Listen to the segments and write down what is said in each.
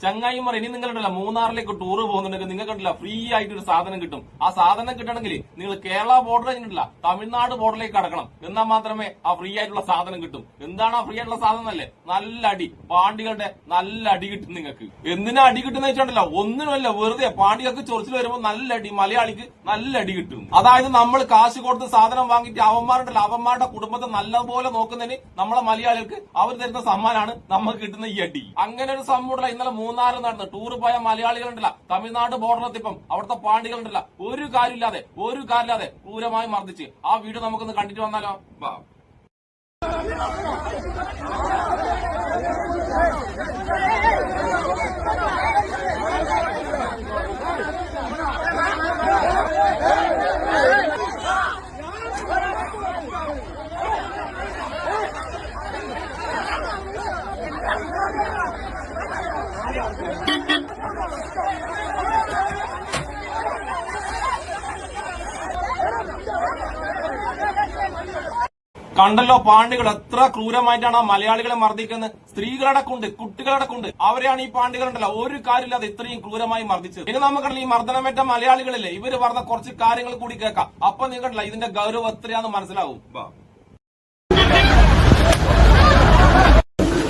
ചങ്ങായിമാർ ഇനി നിങ്ങളുണ്ടല്ല മൂന്നാറിലേക്ക് ടൂർ പോകുന്നുണ്ടെങ്കിൽ നിങ്ങൾക്കുണ്ടല്ല ഫ്രീ ആയിട്ട് ഒരു സാധനം കിട്ടും. ആ സാധനം കിട്ടണമെങ്കിൽ നിങ്ങൾ കേരള ബോർഡർ കഴിഞ്ഞിട്ടില്ല തമിഴ്നാട് ബോർഡറിലേക്ക് കടക്കണം. എന്നാൽ മാത്രമേ ആ ഫ്രീ ആയിട്ടുള്ള സാധനം കിട്ടും. എന്താണ് ആ ഫ്രീ ആയിട്ടുള്ള സാധനം അല്ലേ? നല്ല അടി, പാണ്ടികളുടെ നല്ല അടി കിട്ടും നിങ്ങൾക്ക്. എന്തിനാ അടി കിട്ടുന്ന വെച്ചിട്ടുണ്ടല്ലോ, ഒന്നിനുമല്ല, വെറുതെ പാണ്ടികൾക്ക് ചൊറിച്ചിൽ വരുമ്പോൾ നല്ല അടി, മലയാളിക്ക് നല്ല അടി കിട്ടും. അതായത് നമ്മൾ കാശ് കൊടുത്ത് സാധനം വാങ്ങിയിട്ട് അവന്മാരുണ്ടല്ലോ, അവന്മാരുടെ കുടുംബത്തെ നല്ലപോലെ നോക്കുന്നതിന് നമ്മളെ മലയാളികൾക്ക് അവർ തരുന്ന സമ്മാനമാണ് നമുക്ക് കിട്ടുന്ന ഈ അടി. അങ്ങനെ ഒരു സംഭവം ഇന്നലെ മൂന്നാറിൽ നടന്ന് ടൂർ പോയ മലയാളികളുണ്ടല്ല തമിഴ്നാട് ബോർഡറിലെത്തിപ്പം അവിടുത്തെ പാണ്ടികളുണ്ടല്ല ഒരു കാര്യമില്ലാതെ ക്രൂരമായി മർദ്ദിച്ച്. ആ വീഡിയോ നമുക്കൊന്ന് കണ്ടിട്ട് വന്നാലോ? കണ്ടല്ലോ പാണ്ടികൾ എത്ര ക്രൂരമായിട്ടാണ് ആ മലയാളികളെ മർദ്ദിക്കുന്നത്. സ്ത്രീകളടക്കമുണ്ട്, കുട്ടികളടക്കമുണ്ട്. അവരെയാണ് ഈ പാണ്ടികളുണ്ടല്ലോ ഒരു കാര്യമില്ലാതെ ഇത്രയും ക്രൂരമായി മർദ്ദിച്ചത്. ഇനി നമുക്കല്ല ഈ മർദ്ദനമേറ്റ മലയാളികളില്ലേ, ഇവര് പറഞ്ഞ കുറച്ച് കാര്യങ്ങൾ കൂടി കേൾക്കാം. അപ്പൊ നിങ്ങൾക്കല്ല ഇതിന്റെ ഗൗരവം എത്രയാണെന്ന് മനസ്സിലാവും.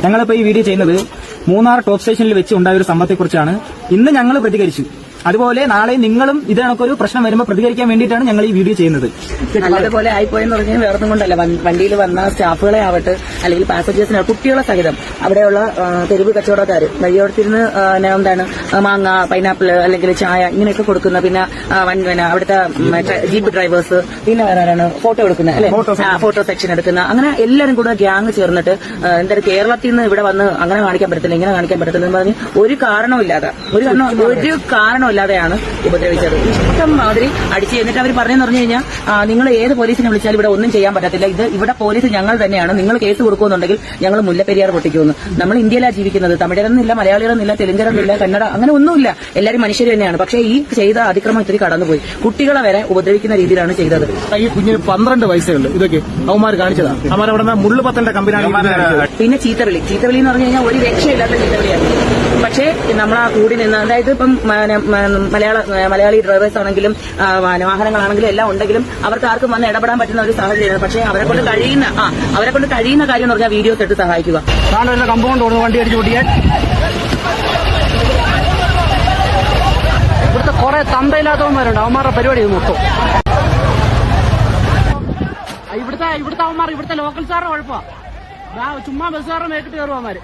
ഞങ്ങളിപ്പോ ഈ വീഡിയോ ചെയ്യുന്നത് മൂന്നാർ ടോപ്പ് സ്റ്റേഷനിൽ വെച്ച് ഉണ്ടായ ഒരു സംഭവത്തെക്കുറിച്ചാണ്. ഇന്ന് ഞങ്ങൾ പ്രതികരിച്ചു. അതുപോലെ നാളെ നിങ്ങളും ഇത് കണക്കൊരു പ്രശ്നം വരുമ്പോൾ പ്രതികരിക്കാൻ വേണ്ടിയിട്ടാണ് ഞങ്ങൾ ഈ വീഡിയോ ചെയ്യുന്നത്. നല്ലതുപോലെ ആയിപ്പോയെന്ന് പറഞ്ഞാൽ വേറൊന്നും കൊണ്ടല്ല, വണ്ടിയിൽ വന്ന സ്റ്റാഫുകളെ ആവട്ടെ അല്ലെങ്കിൽ പാസഞ്ചേഴ്സിനെ, കുട്ടികളെ സഹിതം അവിടെയുള്ള തെരുവ് കച്ചവടക്കാർ വഴിയോടത്തിരുന്ന് എന്താണ് മാങ്ങ, പൈനാപ്പിൾ അല്ലെങ്കിൽ ചായ ഇങ്ങനെയൊക്കെ കൊടുക്കുന്ന, പിന്നെ അവിടുത്തെ ജീപ്പ് ഡ്രൈവേഴ്സ്, പിന്നെ വേറെ ഫോട്ടോ എടുക്കുന്ന അല്ലെ, ഫോട്ടോ സെക്ഷൻ എടുക്കുന്ന, അങ്ങനെ എല്ലാവരും കൂടെ ഗ്യാങ് ചേർന്നിട്ട് എന്തായാലും കേരളത്തിൽ നിന്ന് ഇവിടെ വന്ന് അങ്ങനെ കാണിക്കാൻ പറ്റത്തില്ല, ഇങ്ങനെ കാണിക്കാൻ പറ്റത്തില്ല എന്ന് പറഞ്ഞ് ഒരു കാരണമില്ലാതെയാണ് ഉപദ്രവിച്ചത്. ഇഷ്ടം മാതിരി അടിച്ച്. എന്നിട്ട് അവർ പറഞ്ഞെന്ന് പറഞ്ഞു കഴിഞ്ഞാൽ നിങ്ങൾ ഏത് പോലീസിനെ വിളിച്ചാലും ഇവിടെ ഒന്നും ചെയ്യാൻ പറ്റത്തില്ല, ഇവിടെ പോലീസ് ഞങ്ങൾ തന്നെയാണ്, നിങ്ങൾ കേസ് കൊടുക്കുന്നുണ്ടെങ്കിൽ ഞങ്ങൾ മുല്ലപ്പെരിയാർ പൊട്ടിക്കുമെന്ന്. നമ്മൾ ഇന്ത്യയിലാണ് ജീവിക്കുന്നത്, തമിഴരെന്നില്ല, മലയാളികളെന്നില്ല, തെലുങ്കരെന്നില്ല, കന്നഡ അങ്ങനെ ഒന്നുമില്ല, എല്ലാവരും മനുഷ്യർ തന്നെയാണ്. പക്ഷേ ഈ ചെയ്ത അതിക്രമം ഇത്തിരി കടന്നുപോയി. കുട്ടികളെ വരെ ഉപദ്രവിക്കുന്ന രീതിയിലാണ് ചെയ്തത്. ഈ കുഞ്ഞിന് 12 വയസ്സുണ്ട്. ഇതൊക്കെ അവന്മാർ കാണിച്ചതാണ്. അവന്മാർ അവിടെ മുള്ളുപത്തന്റെ കമ്പനിയാണ്. പിന്നെ ചീത്തവിളി എന്ന് പറഞ്ഞു കഴിഞ്ഞാൽ ഒരു രക്ഷയില്ലാത്ത ചീത്തവിളിയാണ്. പക്ഷേ നമ്മളാ കൂടി നിന്ന്, അതായത് ഇപ്പം മലയാളി ഡ്രൈവേഴ്സ് ആണെങ്കിലും വാഹനങ്ങളാണെങ്കിലും എല്ലാം ഉണ്ടെങ്കിലും അവർക്ക് ആർക്കും വന്ന് ഇടപെടാൻ പറ്റുന്ന ഒരു സാഹചര്യമാണ്. പക്ഷേ അവരെ കൊണ്ട് കഴിയുന്ന കാര്യം എന്ന് പറഞ്ഞാൽ വീഡിയോസ് എടുത്ത് സഹായിക്കുക. കമ്പൗണ്ട് വണ്ടി അടിച്ചു പൊട്ടിയാൽ ഇവിടുത്തെ കുറെ തന്തയില്ലാത്തവന്മാരുണ്ട്. അവന്മാരുടെ പരിപാടി ഇത് മൊത്തം. ഇവിടുത്തെ ലോക്കൽ സാറിന് കുഴപ്പമാണ്. ചുമ്മാ ബസ്സുകാരുടെ മേക്കിട്ട് കയറുവന്മാര്.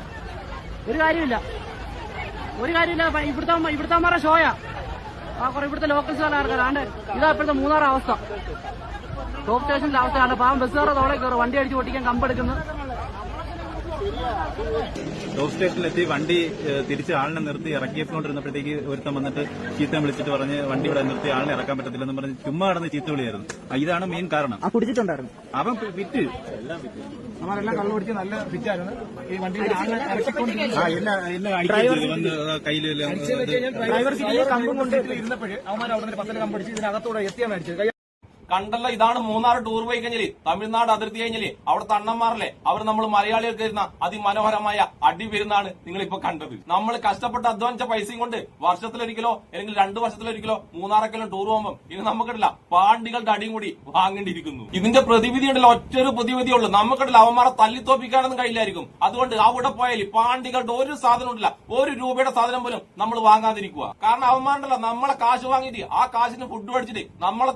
ഒരു കാര്യമില്ല. ഇവിടുത്തെ അമ്മമാരെ ഷോയാ. ഇവിടുത്തെ ലോക്കൽ സാറുകാരാണ്ട്. ഇതാ ഇപ്പോഴത്തെ മൂന്നാറ് അവസ്ഥ, ടോപ്പ് സ്റ്റേഷനിലെ അവസ്ഥയാണ്. പാവം ബസ്സുകാരുടെ തോളെ കയറും, വണ്ടി അടിച്ച് പൊട്ടിക്കാൻ കമ്പെടുക്കുന്നു. ടോപ്പ് സ്റ്റേഷനിലെത്തി വണ്ടി തിരിച്ച് ആളിനെ നിർത്തി ഇറക്കിക്കൊണ്ടിരുന്നപ്പോഴത്തേക്ക് ഒരുത്തം വന്നിട്ട് ചീത്ത വിളിച്ചിട്ട് പറഞ്ഞ് വണ്ടി ഇവിടെ നിർത്തി ആളിനെ ഇറക്കാൻ പറ്റത്തില്ലെന്ന് പറഞ്ഞ് ചുമ്മാ നടന്ന് ചീത്ത വിളിയായിരുന്നു. ഇതാണ് മെയിൻ കാരണം. കുടിച്ചിട്ടുണ്ടായിരുന്നു അവൻ വിറ്റ് അവരെല്ലാം കള്ളു പിടിച്ച് നല്ല ഫിറ്റായിരുന്നു. ഈ വണ്ടി ഡ്രൈവർ സീറ്റിൽ കമ്പും കൊണ്ട് ഇരുന്നപ്പോഴേ അവന്മാർ അവിടെ 10 കമ്പടിച്ച് ഇതിനകത്തോടെ എത്തിയാണ് അടിച്ചത്. കണ്ടല്ലോ, ഇതാണ് മൂന്നാർ ടൂർ പോയി കഴിഞ്ഞാല് തമിഴ്നാട് അതിർത്തി കഴിഞ്ഞാല് അവിടുത്തെ അണ്ണന്മാരല്ലേ, അവർ നമ്മൾ മലയാളികൾക്ക് വരുന്ന അതിമനോഹരമായ അടി വരുന്നതാണ് നിങ്ങളിപ്പോ കണ്ടത്. നമ്മൾ കഷ്ടപ്പെട്ട് അധ്വാനിച്ച പൈസയും കൊണ്ട് വർഷത്തിലൊരിക്കലോ അല്ലെങ്കിൽ 2 വർഷത്തിലൊരിക്കലോ മൂന്നാറൊക്കെല്ലാം ടൂർ പോകുമ്പോൾ ഇനി നമുക്കിടല്ല പാണ്ടികളുടെ അടിയും കൂടി വാങ്ങേണ്ടിയിരിക്കുന്നു. ഇതിന്റെ പ്രതിവിധി ഉണ്ടല്ലോ, ഒറ്റൊരു പ്രതിവിധിയുള്ളൂ. നമുക്കിടല്ല അവന്മാരെ തല്ലിത്തോപ്പിക്കാനൊന്നും കഴിയില്ലായിരിക്കും. അതുകൊണ്ട് അവിടെ പോയാൽ പാണ്ടികളുടെ ഒരു സാധനം ഉണ്ടല്ല, 1 രൂപയുടെ സാധനം പോലും നമ്മൾ വാങ്ങാതിരിക്കുക. കാരണം അവന്മാരുണ്ടല്ലോ നമ്മളെ കാശ് വാങ്ങിയിട്ട് ആ കാശിന് ഫുഡ് മേടിച്ചിട്ട് നമ്മളെ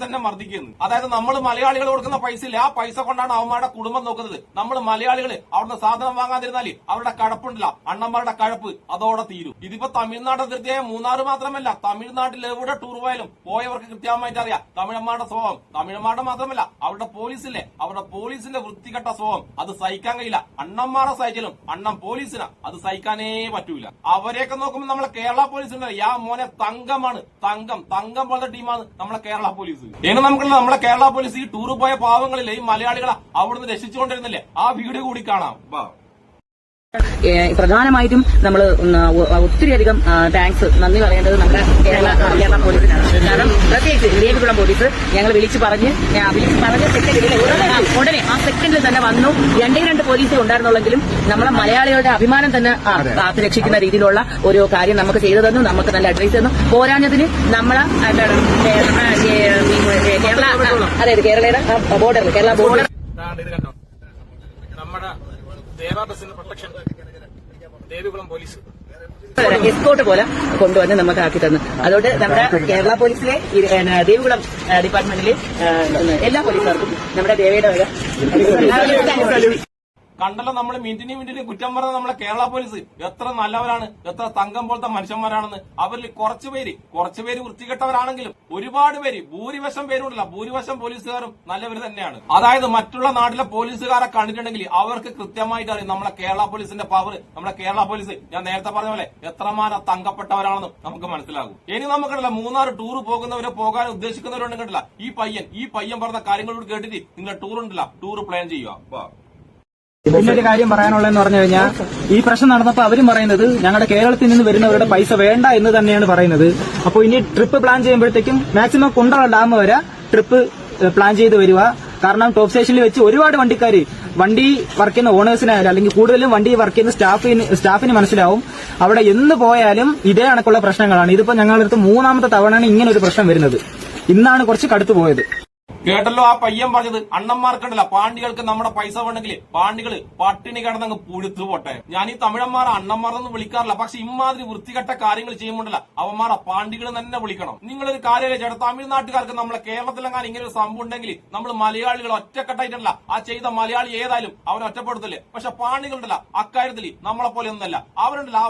തന്നെ മർദ്ദിക്കുന്നു. അതായത് നമ്മൾ മലയാളികൾ കൊടുക്കുന്ന പൈസയില്ല, ആ പൈസ കൊണ്ടാണ് അവന്മാരുടെ കുടുംബം നോക്കുന്നത്. നമ്മൾ മലയാളികൾ അവിടുന്ന് സാധനം വാങ്ങാതിരുന്നാല് അവരുടെ കഴപ്പുണ്ടല്ല, അണ്ണന്മാരുടെ കഴപ്പ് അതോടെ തീരും. ഇതിപ്പോ തമിഴ്നാട് അതിർത്തിയായ മൂന്നാറ് മാത്രമല്ല, തമിഴ്നാട്ടിൽ എവിടെ ടൂർ പോയാലും പോയവർക്ക് കൃത്യമായിട്ട് അറിയാം തമിഴന്മാരുടെ സ്വഭാവം. തമിഴന്മാരുടെ മാത്രമല്ല, അവരുടെ പോലീസില്ലേ, അവരുടെ പോലീസിന്റെ വൃത്തികെട്ട സ്വഭാവം അത് സഹിക്കാൻ കഴിയില്ല. അണ്ണന്മാരെ സഹിച്ചാലും അണ്ണൻ പോലീസിന് അത് സഹിക്കാനേ പറ്റൂല. അവരെയൊക്കെ നോക്കുമ്പോൾ നമ്മളെ കേരള പോലീസ് ഉണ്ട്, യാ മോനെ തങ്കമാണ്, തങ്കം പോലത്തെ ടീമാണ് നമ്മളെ കേരള പോലീസ്. ഇനി നമുക്കുള്ള നമ്മളെ കേരള പോലീസ് ഈ ടൂർ പോയ പാവങ്ങളിലെ ഈ മലയാളികളെ അവിടുന്ന് രക്ഷിച്ചുകൊണ്ടിരുന്നില്ലേ, ആ വീഡിയോ കൂടി കാണാം. പ്രധാനമായിട്ടും നമ്മൾ ഒത്തിരിയധികം താങ്ക്സ് നന്ദി പറയേണ്ടത് നമ്മുടെ കേരള പോലീസിനാണ്. കാരണം പ്രത്യേകിച്ച് ദേവികുളം പോലീസ് ഞങ്ങൾ വിളിച്ചു പറഞ്ഞ സെക്കൻഡിൽ ഉടനെ ആ സെക്കൻഡിൽ തന്നെ വന്നു. 2 പോലീസേ ഉണ്ടായിരുന്നുള്ളെങ്കിലും നമ്മളെ മലയാളികളുടെ അഭിമാനം തന്നെ കാത്തു രക്ഷിക്കുന്ന രീതിയിലുള്ള ഒരു കാര്യം നമുക്ക് ചെയ്തു തന്നു. നമുക്ക് നല്ല അഡ്വൈസ് തന്നു. പോരാഞ്ഞതിന് നമ്മളെ കേരള അതായത് കേരളയുടെ ബോർഡർ കേരള ബോർഡർ നമ്മുടെ ദേവാ ബസിന് പ്രൊട്ടക്ഷൻ ദേവികുളം പോലീസ് എസ്കോട്ട് പോലെ കൊണ്ടുവന്ന് നമുക്ക് ആക്കി തന്നു. അതുകൊണ്ട് നമ്മുടെ കേരള പോലീസിലെ ദേവികുളം ഡിപ്പാർട്ട്മെന്റിലെ എല്ലാ പോലീസുകാർക്കും നമ്മുടെ ദേവയുടെ വക. കണ്ടല്ലോ നമ്മൾ മിനിറ്റിന് കുറ്റം പറഞ്ഞ നമ്മളെ കേരള പോലീസ് എത്ര നല്ലവരാണ്, എത്ര തങ്കം പോലത്തെ മനുഷ്യന്മാരാണെന്ന്. അവരിൽ കുറച്ചുപേര് വൃത്തികെട്ടവരാണെങ്കിലും ഒരുപാട് പേര് ഭൂരിപക്ഷം പേരുണ്ടല്ല, ഭൂരിപക്ഷം പോലീസുകാരും നല്ലവർ തന്നെയാണ്. അതായത് മറ്റുള്ള നാട്ടിലെ പോലീസുകാരെ കണ്ടിട്ടുണ്ടെങ്കിൽ അവർക്ക് കൃത്യമായിട്ട് അറിയാം നമ്മളെ കേരള പോലീസിന്റെ പവർ. നമ്മളെ കേരള പോലീസ് ഞാൻ നേരത്തെ പറഞ്ഞ പോലെ എത്രമാനം തങ്കപ്പെട്ടവരാണെന്നും നമുക്ക് മനസ്സിലാകും. ഇനി നമുക്കല്ല മൂന്നാർ ടൂർ പോകുന്നവരോ പോകാൻ ഉദ്ദേശിക്കുന്നവരുണ്ടെങ്കിലല്ല ഈ പയ്യൻ പറഞ്ഞ കാര്യങ്ങളോട് കേട്ടിട്ട് നിങ്ങൾ ടൂർ പ്ലാൻ ചെയ്യുക. പിന്നൊരു കാര്യം പറയാനുള്ളതെന്ന് പറഞ്ഞു കഴിഞ്ഞാൽ ഈ പ്രശ്നം നടന്നപ്പോൾ അവരും പറയുന്നത് ഞങ്ങളുടെ കേരളത്തിൽ നിന്ന് വരുന്നവരുടെ പൈസ വേണ്ട എന്ന് തന്നെയാണ് പറയുന്നത്. അപ്പോൾ ഇനി ട്രിപ്പ് പ്ലാൻ ചെയ്യുമ്പോഴത്തേക്കും മാക്സിമം കുണ്ടള ഡാം വരെ ട്രിപ്പ് പ്ലാൻ ചെയ്ത് വരിക. കാരണം ടോപ്പ് സ്റ്റേഷനിൽ വെച്ച് ഒരുപാട് വണ്ടിക്കാർ വണ്ടി വർക്ക് ചെയ്യുന്ന ഓണേഴ്സിനായാലും അല്ലെങ്കിൽ കൂടുതലും വണ്ടി വർക്ക് ചെയ്യുന്ന സ്റ്റാഫിന് മനസ്സിലാവും അവിടെ എന്ന് പോയാലും ഇതേ കണക്കുള്ള പ്രശ്നങ്ങളാണ്. ഇതിപ്പോ ഞങ്ങളുടെ അടുത്ത് 3ാമത്തെ തവണയാണ് ഇങ്ങനെ ഒരു പ്രശ്നം വരുന്നത്. ഇന്നാണ് കുറച്ച് കടുത്തു പോയത്. കേട്ടല്ലോ ആ പയ്യൻ പറഞ്ഞത്. അണ്ണന്മാർക്കുണ്ടല്ല പാണ്ടികൾക്ക് നമ്മുടെ പൈസ വേണമെങ്കിൽ പാണ്ടികള് പട്ടിണി കിടന്നങ്ങ് പുഴുത്തു പോട്ടെ. ഞാൻ ഈ തമിഴന്മാർ അണ്ണന്മാരെന്ന് വിളിക്കാറില്ല, പക്ഷെ ഇമാതിരി വൃത്തികെട്ട കാര്യങ്ങൾ ചെയ്യുമ്പോണ്ടല്ല അവന്മാരെ പാണ്ടികൾ തന്നെ വിളിക്കണം. നിങ്ങളൊരു കാര്യമല്ലേ ചേട്ടാ, തമിഴ്നാട്ടുകാർക്ക് നമ്മളെ കേരളത്തിലെങ്ങാനും ഇങ്ങനെ ഒരു സംഭവം ഉണ്ടെങ്കിൽ നമ്മൾ മലയാളികൾ ഒറ്റക്കെട്ടായിട്ടല്ല ആ ചെയ്ത മലയാളി ഏതായാലും അവരെ ഒറ്റപ്പെടുത്തില്ലേ. പക്ഷെ പാണ്ടികളുണ്ടല്ല അക്കാര്യത്തിൽ നമ്മളെ പോലെ ഒന്നല്ല. അവരുണ്ടല്ല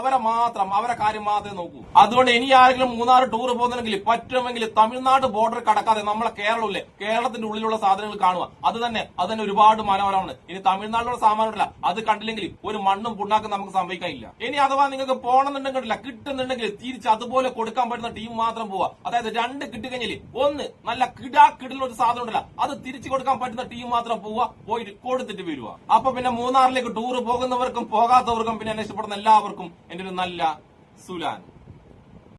അവരെ കാര്യം മാത്രമേ നോക്കൂ. അതുകൊണ്ട് ഇനി ആരെങ്കിലും മൂന്നാർ ടൂർ പോകുന്നുണ്ടെങ്കിൽ പറ്റുമെങ്കിൽ തമിഴ്നാട് ബോർഡർ കടക്കാതെ നമ്മളെ കേരളമില്ലേ, കേരളത്തിന്റെ ഉള്ളിലുള്ള സാധനങ്ങൾ കാണുക. അത് തന്നെ ഒരുപാട് മനോഹരമാണ്. ഇനി തമിഴ്നാട്ടിലുള്ള സാമാനമില്ല, അത് കണ്ടില്ലെങ്കിൽ ഒരു മണ്ണും പുണ്ണാക്കും നമുക്ക് സംഭവിക്കാനില്ല. ഇനി അഥവാ നിങ്ങൾക്ക് പോകണമെന്നുണ്ടെങ്കിലില്ല കിട്ടുന്നുണ്ടെങ്കിൽ തിരിച്ച് അതുപോലെ കൊടുക്കാൻ പറ്റുന്ന ടീം മാത്രം പോവുക. അതായത് 2 കിട്ടിക്കഴിഞ്ഞാൽ 1 നല്ല കിടുന്ന ഒരു സാധനം ഉണ്ടല്ല അത് തിരിച്ചു കൊടുക്കാൻ പറ്റുന്ന ടീം മാത്രം പോവുക, പോയിട്ട് കൊടുത്തിട്ട് വരിക. അപ്പൊ പിന്നെ മൂന്നാറിലേക്ക് ടൂർ പോകുന്നവർക്കും പോകാത്തവർക്കും പിന്നെ എന്നെ ഇഷ്ടപ്പെടുന്ന എല്ലാവർക്കും എന്റെ ഒരു നല്ല സുലാൻ.